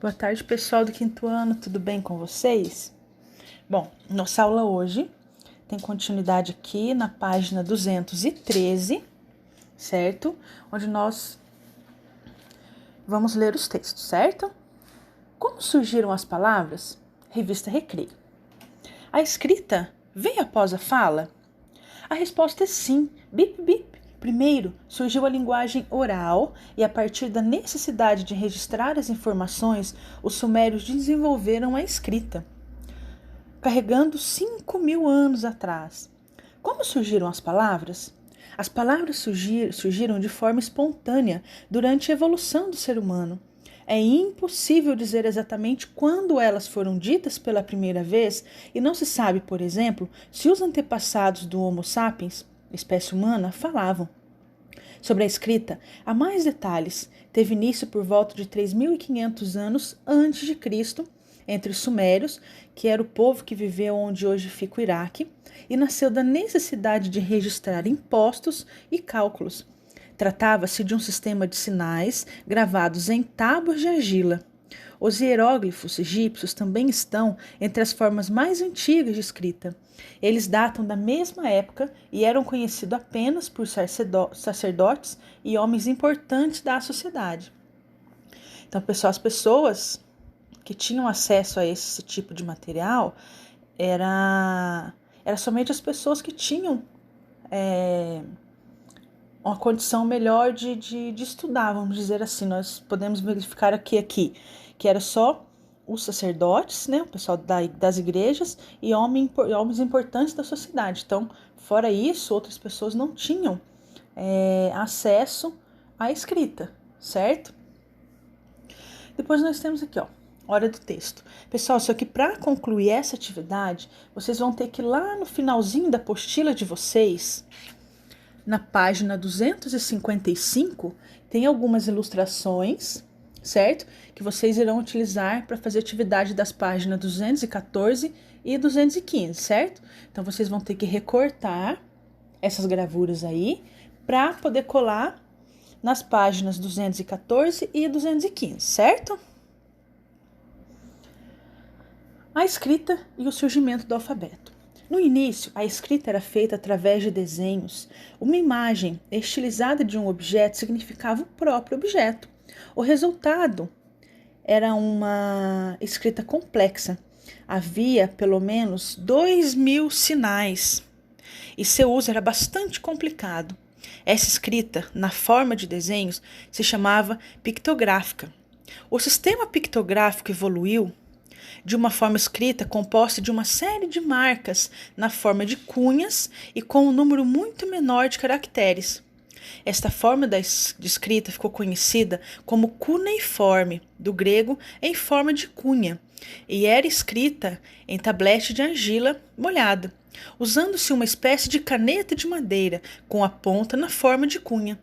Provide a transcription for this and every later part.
Boa tarde, pessoal do quinto ano, tudo bem com vocês? Bom, nossa aula hoje tem continuidade aqui na página 213, certo? Onde nós vamos ler os textos, certo? Como surgiram as palavras? Revista Recreio. A escrita veio após a fala? A resposta é sim. Bip, bip. Primeiro, surgiu a linguagem oral e, a partir da necessidade de registrar as informações, os sumérios desenvolveram a escrita, carregando 5.000 anos atrás. Como surgiram as palavras? As palavras surgiram de forma espontânea durante a evolução do ser humano. É impossível dizer exatamente quando elas foram ditas pela primeira vez e não se sabe, por exemplo, se os antepassados do Homo sapiens, espécie humana, falavam. Sobre a escrita, há mais detalhes. Teve início por volta de 3.500 anos antes de Cristo, entre os sumérios, que era o povo que viveu onde hoje fica o Iraque, e nasceu da necessidade de registrar impostos e cálculos. Tratava-se de um sistema de sinais gravados em tábuas de argila. Os hieróglifos egípcios também estão entre as formas mais antigas de escrita. Eles datam da mesma época e eram conhecidos apenas por sacerdotes e homens importantes da sociedade. Então, pessoal, as pessoas que tinham acesso a esse tipo de material era somente as pessoas que tinham uma condição melhor de estudar, vamos dizer assim. Nós podemos verificar aqui que era só os sacerdotes, né, o pessoal das igrejas e homens importantes da sociedade. Então, fora isso, outras pessoas não tinham acesso à escrita, certo? Depois nós temos aqui, hora do texto. Pessoal, só que para concluir essa atividade, vocês vão ter que ir lá no finalzinho da apostila de vocês, na página 255, tem algumas ilustrações, certo? Que vocês irão utilizar para fazer atividade das páginas 214 e 215, certo? Então, vocês vão ter que recortar essas gravuras aí para poder colar nas páginas 214 e 215, certo? A escrita e o surgimento do alfabeto. No início, a escrita era feita através de desenhos. Uma imagem estilizada de um objeto significava o próprio objeto. O resultado era uma escrita complexa. Havia pelo menos 2.000 sinais e seu uso era bastante complicado. Essa escrita, na forma de desenhos, se chamava pictográfica. O sistema pictográfico evoluiu de uma forma escrita composta de uma série de marcas na forma de cunhas e com um número muito menor de caracteres. Esta forma de escrita ficou conhecida como cuneiforme, do grego em forma de cunha, e era escrita em tablete de argila molhada, usando-se uma espécie de caneta de madeira com a ponta na forma de cunha.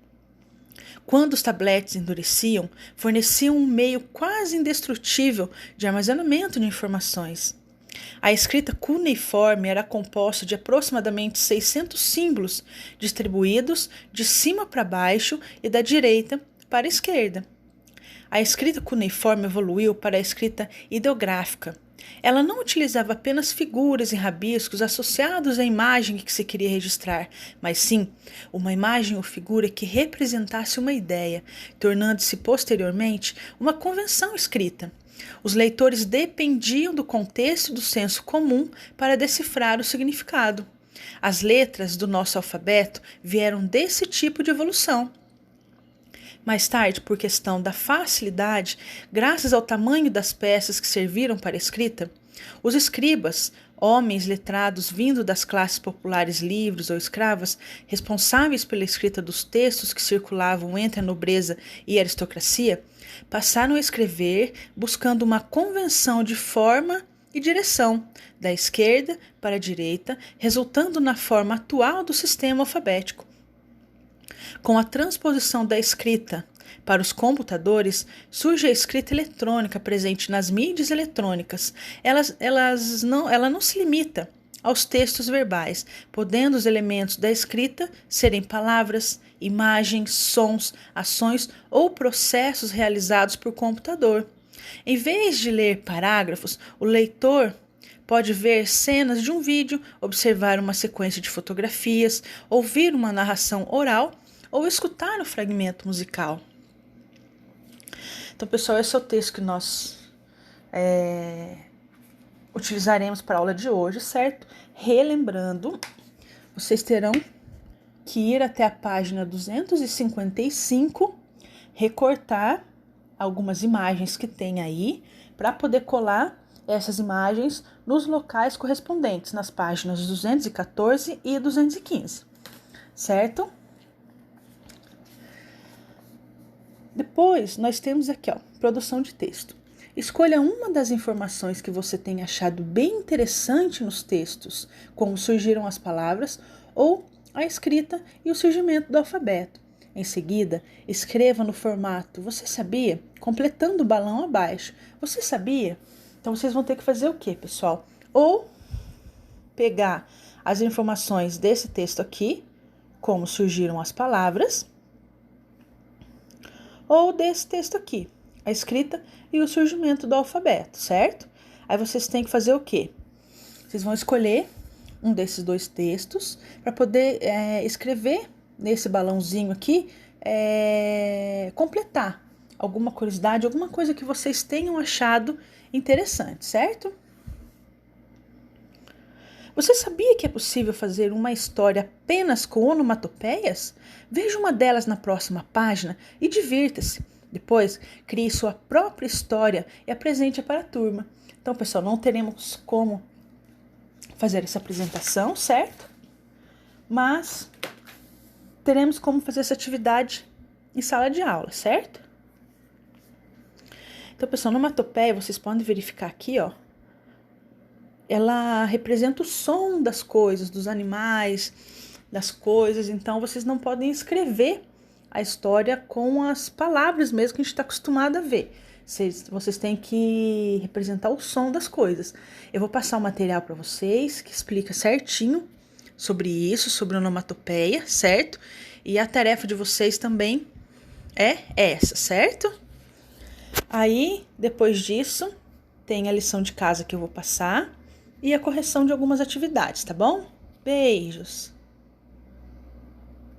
Quando os tabletes endureciam, forneciam um meio quase indestrutível de armazenamento de informações. A escrita cuneiforme era composta de aproximadamente 600 símbolos, distribuídos de cima para baixo e da direita para a esquerda. A escrita cuneiforme evoluiu para a escrita ideográfica. Ela não utilizava apenas figuras e rabiscos associados à imagem que se queria registrar, mas sim uma imagem ou figura que representasse uma ideia, tornando-se posteriormente uma convenção escrita. Os leitores dependiam do contexto e do senso comum para decifrar o significado. As letras do nosso alfabeto vieram desse tipo de evolução. Mais tarde, por questão da facilidade, graças ao tamanho das peças que serviram para a escrita, os escribas, homens letrados vindo das classes populares livres ou escravas, responsáveis pela escrita dos textos que circulavam entre a nobreza e a aristocracia, passaram a escrever buscando uma convenção de forma e direção, da esquerda para a direita, resultando na forma atual do sistema alfabético. Com a transposição da escrita para os computadores, surge a escrita eletrônica presente nas mídias eletrônicas. Ela não se limita aos textos verbais, podendo os elementos da escrita serem palavras, imagens, sons, ações ou processos realizados por computador. Em vez de ler parágrafos, o leitor pode ver cenas de um vídeo, observar uma sequência de fotografias, ouvir uma narração oral ou escutar um fragmento musical. Então, pessoal, esse é o texto que nós utilizaremos para a aula de hoje, certo? Relembrando, vocês terão que ir até a página 255, recortar algumas imagens que tem aí, para poder colar essas imagens nos locais correspondentes, nas páginas 214 e 215, certo? Depois, nós temos aqui, produção de texto. Escolha uma das informações que você tem achado bem interessante nos textos, como surgiram as palavras ou a escrita e o surgimento do alfabeto. Em seguida, escreva no formato "Você sabia?", completando o balão abaixo. Você sabia? Então, vocês vão ter que fazer o quê, pessoal? Ou pegar as informações desse texto aqui, como surgiram as palavras, ou desse texto aqui, a escrita e o surgimento do alfabeto, certo? Aí vocês têm que fazer o quê? Vocês vão escolher um desses dois textos para poder escrever nesse balãozinho aqui, completar alguma curiosidade, alguma coisa que vocês tenham achado interessante, certo? Você sabia que é possível fazer uma história apenas com onomatopeias? Veja uma delas na próxima página e divirta-se. Depois, crie sua própria história e apresente-a para a turma. Então, pessoal, não teremos como fazer essa apresentação, certo? Mas teremos como fazer essa atividade em sala de aula, certo? Então, pessoal, na onomatopeia, vocês podem verificar aqui, ela representa o som das coisas, dos animais, das coisas. Então, vocês não podem escrever a história com as palavras mesmo que a gente está acostumado a ver. Vocês têm que representar o som das coisas. Eu vou passar o material para vocês que explica certinho sobre isso, sobre onomatopeia, certo? E a tarefa de vocês também é essa, certo? Aí, depois disso, tem a lição de casa que eu vou passar e a correção de algumas atividades, tá bom? Beijos!